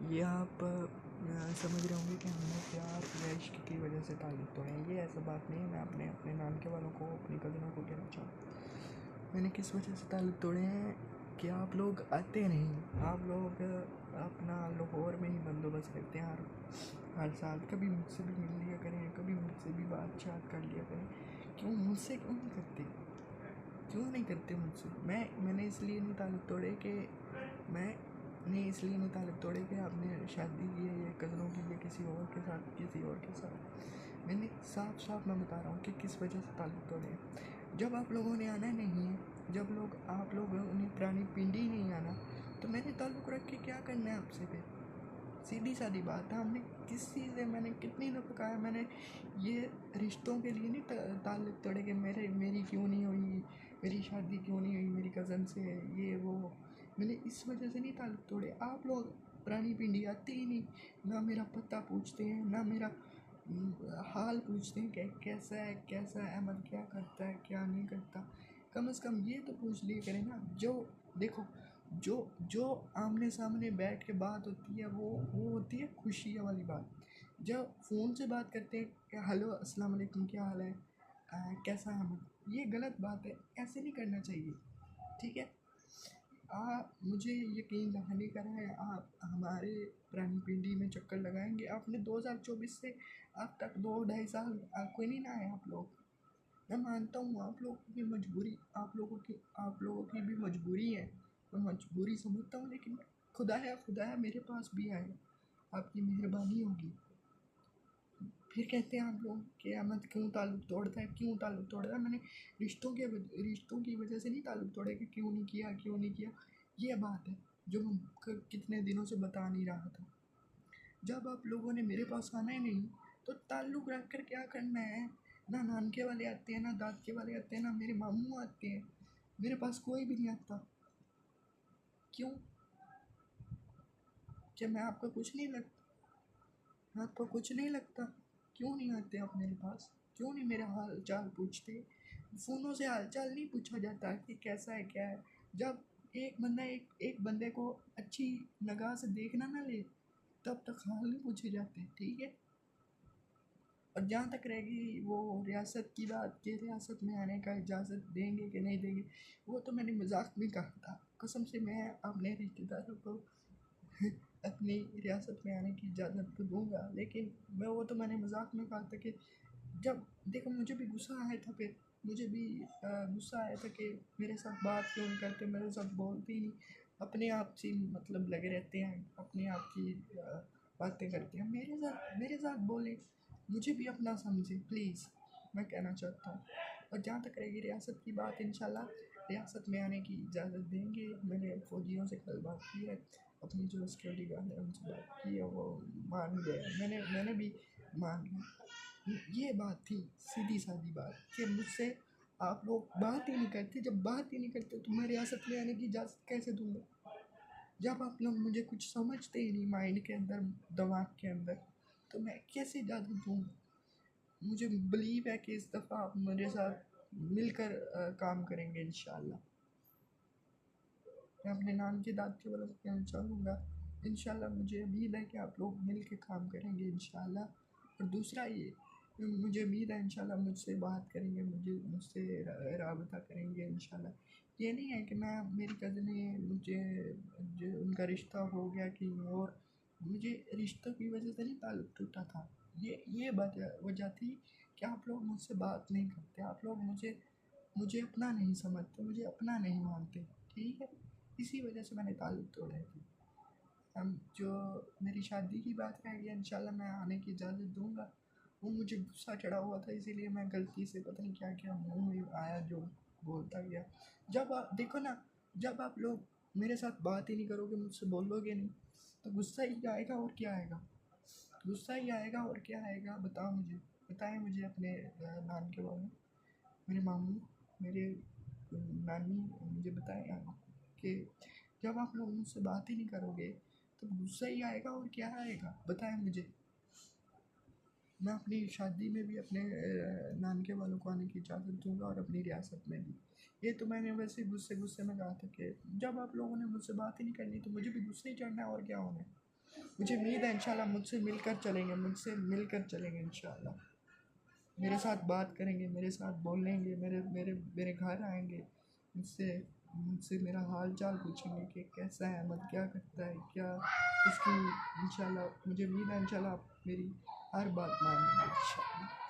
ये आप समझ रहे होंगे कि हमने प्यार या इश्क की वजह से ताल्लुक़ तोड़े हैं। ये ऐसा बात नहीं है। मैं अपने नानके वालों को, अपनी कज़नों को कहना चाहूँ, मैंने किस वजह से ताल्लुक़ तोड़े हैं कि आप लोग आते नहीं। आप लोग अपना लाहौर में ही बंदोबस्त करते हैं हर साल। कभी मुझसे भी मिल लिया करें, कभी मुझसे भी बातचीत कर लिया करें। क्यों मुझसे क्यों नहीं करते? क्यों नहीं करते मुझसे? मैंने इसलिए नहीं ताल्लुक़ तोड़े कि आपने शादी की है या कज़नों की या किसी और के साथ। मैंने साफ मैं बता रहा हूँ कि किस वजह से ताल्लुक़ तोड़े हैं। जब आप लोगों ने आना नहीं है, जब आप लोगों ने पुरानी पिंडी ही नहीं आना, तो मैंने ताल्लुक़ रख के क्या करना है आपसे? फिर सीधी सादी बात है। हमने किसी से, मैंने कितनी दफ़ा कहा है, मैंने ये रिश्तों के लिए नहीं ताल्लुक़ तोड़े कि मेरी क्यों नहीं हुई, मेरी शादी क्यों नहीं हुई मेरी कज़न से, ये वो। मैंने इस वजह से नहीं ताल्लुक़ तोड़े। आप लोग पुरानी पिंडी आते ही नहीं, ना मेरा पता पूछते हैं, ना मेरा हाल पूछते हैं कि कैसा है अहमद, क्या करता है क्या नहीं करता। कम से कम ये तो पूछ लिया करें ना। जो देखो, जो आमने सामने बैठ के बात होती है वो होती है खुशी वाली बात। जब फ़ोन से बात करते हैं कि हेलो अस्सलाम वालेकुम, क्या हाल है, कैसा है अहमद, ये गलत बात है। ऐसे नहीं करना चाहिए, ठीक है। मुझे यकीन नहीं कर रहा है आप हमारे पुरानी पिंडी में चक्कर लगाएंगे। आपने 2024 से अब तक 2-2.5 साल कोई नहीं ना आए आप लोग। मैं मानता हूँ आप लोगों की मजबूरी, आप लोगों की भी मजबूरी है, मैं मजबूरी समझता हूँ। लेकिन खुदा है मेरे पास भी आए, आपकी मेहरबानी होगी। फिर कहते हैं आप लोग कि अहमद क्यों ताल्लुक़ तोड़ता है। मैंने रिश्तों की वजह से नहीं ताल्लुक़ तोड़े कि क्यों नहीं किया। ये बात है जो मैं कितने दिनों से बता नहीं रहा था। जब आप लोगों ने मेरे पास आना ही नहीं, तो ताल्लुक़ रख कर क्या करना है? ना नानके वाले आते हैं, ना दादके वाले आते हैं, ना मेरे मामू आते हैं। मेरे पास कोई भी नहीं आता। क्यों? क्या मैं आपका कुछ नहीं लगता? आपको कुछ नहीं लगता? क्यों नहीं आते आप मेरे पास? क्यों नहीं मेरा हाल चाल पूछते? फ़ोनों से हाल चाल नहीं पूछा जाता कि कैसा है क्या है। जब एक बंदे को अच्छी निगाह से देखना ना ले, तब तक हाल नहीं पूछे जाते, ठीक है। और जहाँ तक रहेगी वो रियासत की बात कि रियासत में आने का इजाज़त देंगे कि नहीं देंगे, वो तो मैंने मजाक में कहा था। कसम से मैं अपने रिश्तेदारों को अपनी रियासत में आने की इजाज़त तो दूँगा, लेकिन मैंने मजाक में कहा था कि जब देखो मुझे भी गुस्सा आया था। फिर मुझे भी गुस्सा आया था कि मेरे साथ बात क्यों नहीं करते, मेरे साथ बोलते ही अपने आप से मतलब लगे रहते हैं, अपने आप की बातें करते हैं। मेरे साथ बोले, मुझे भी अपना समझे प्लीज़, मैं कहना चाहता हूँ। और जहाँ तक रहेगी रियासत की बात, इंशाल्लाह रियासत में आने की इजाज़त देंगे। मैंने फ़ौजियों से कल बात की है, अपनी जो सिक्योरिटी गार्ड है उनसे बात की है, वो मान गए। मैंने भी मान लिया। ये बात थी, सीधी सादी बात कि मुझसे आप लोग बात ही नहीं करते। जब बात ही नहीं करते तो मैं रियासत में आने की इजाज़त कैसे दूँगा? जब आप लोग मुझे कुछ समझते ही नहीं माइंड के अंदर, दिमाग के अंदर, तो मैं कैसे इजाज़त दूँगा? मुझे बिलीव है कि इस दफ़ा आप मेरे साथ मिलकर काम करेंगे इंशाल्लाह। मैं अपने नाम के दाद के वालों को कहना चाहूँगा, इंशाल्लाह मुझे उम्मीद है कि आप लोग मिल के काम करेंगे इंशाल्लाह। और दूसरा ये, मुझे उम्मीद है इंशाल्लाह मुझसे बात करेंगे, मुझसे राबता करेंगे इंशाल्लाह। ये नहीं है कि मेरी कज़नें मुझे उनका रिश्ता हो गया कहीं और, मुझे रिश्तों की वजह से नहीं ताल्लुक़ टूटा था। ये वजह थी कि आप लोग मुझसे बात नहीं करते, आप लोग मुझे अपना नहीं समझते, मुझे अपना नहीं मानते, ठीक है। इसी वजह से मैंने ताल्लुक़ तोड़े थे। हम जो मेरी शादी की बात रहेगी, इंशाल्लाह मैं आने की इजाज़त दूँगा। वो मुझे गुस्सा चढ़ा हुआ था, इसीलिए मैं गलती से पता नहीं क्या मुँह में आया जो बोलता गया। जब आप देखो ना, जब आप लोग मेरे साथ बात ही नहीं करोगे, मुझसे बोलोगे नहीं, तो गुस्सा ही आएगा और क्या आएगा? गुस्सा ही आएगा और क्या आएगा? बताएं मुझे अपने नान के बारे में, मेरे मामू, मेरे नानी, मुझे बताएं कि जब आप लोग मुझसे बात ही नहीं करोगे तो गुस्सा ही आएगा और क्या आएगा? बताएं मुझे। मैं अपनी शादी में भी अपने नानके वालों को आने की इजाज़त दूँगा और अपनी रियासत में भी। ये तो मैंने वैसे गुस्से में कहा था कि जब आप लोगों ने मुझसे बात ही नहीं करनी तो मुझे भी गुस्सा ही चढ़ना है और क्या होना है। मुझे उम्मीद है इंशाल्लाह मुझसे मिलकर चलेंगे इंशाल्लाह। मेरे साथ बात करेंगे, मेरे साथ बोलेंगे, मेरे मेरे मेरे घर आएंगे, मुझसे मुझसे मेरा हाल चाल पूछेंगे कि कैसा है अहमद, क्या करता है, क्या इसकी। इंशाल्लाह मुझे उम्मीद है इंशाल्लाह आप मेरी हर बात मानेंगे इंशाल्लाह।